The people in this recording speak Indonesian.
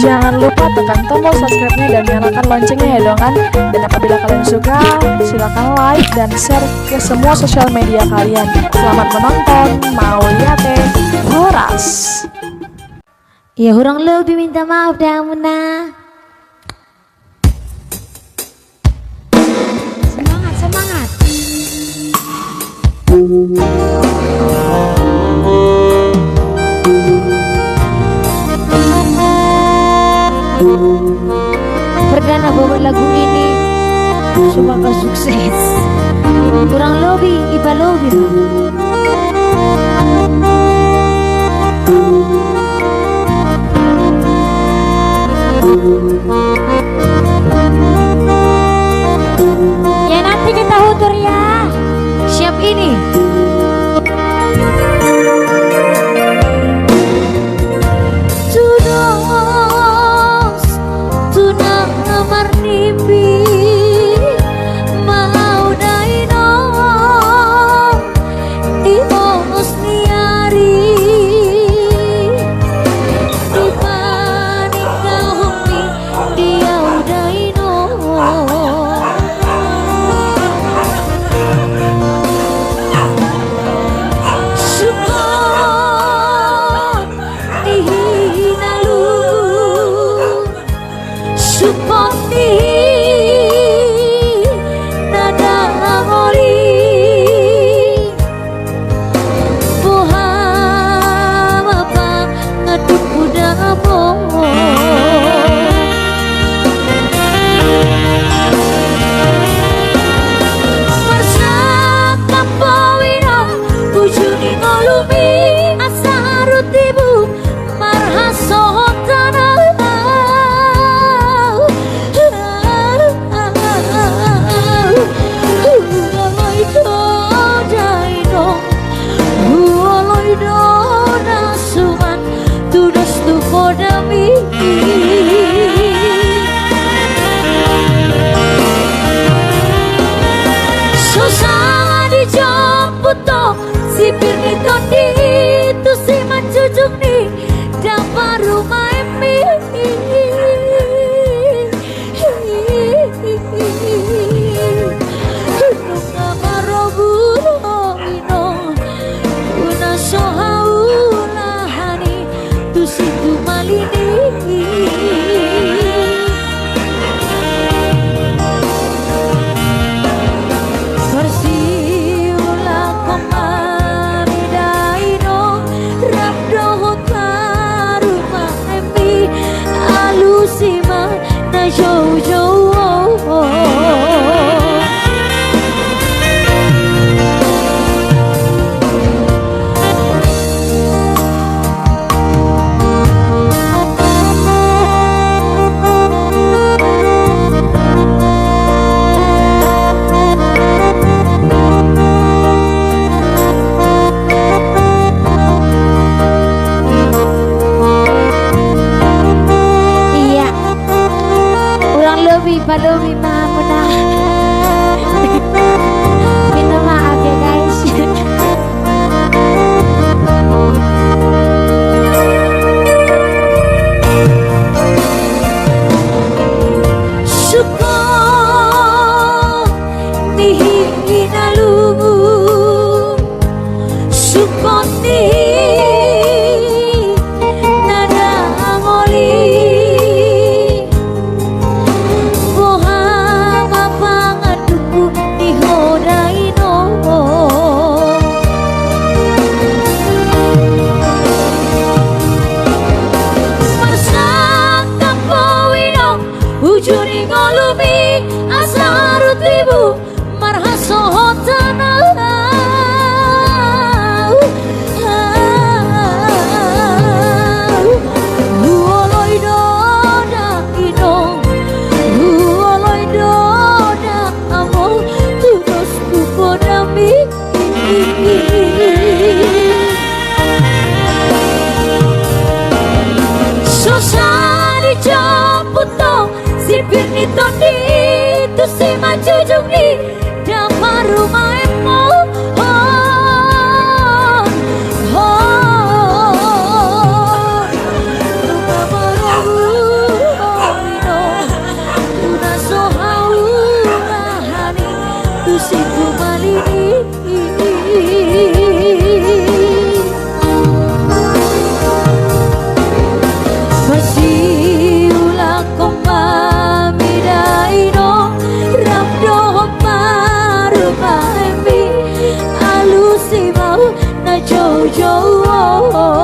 Jangan lupa tekan tombol subscribe-nya dan nyalakan loncengnya ya dongan. Dan apabila kalian suka, silakan like dan share ke semua sosial media kalian. Selamat menonton, mau lihat Horas. Ya kurang lebih minta maaf dah Muna. Semangat, semangat. Perdana bawa lagu ini semoga sukses. Kurang lebih iba lebih ya, nanti kita hutur ya. Siap ini. Baru Mima Muna. Minta maaf ya guys. Syukur dihina lumu, syukur nada ngoli. Ujuni ngolumi asarut ribu marhasohotana huoloi doda inong huoloi doda amol tudos kukodami sosani jamputo sipir ni tondi tu si majujung ni damar rumah emo jauh-jauh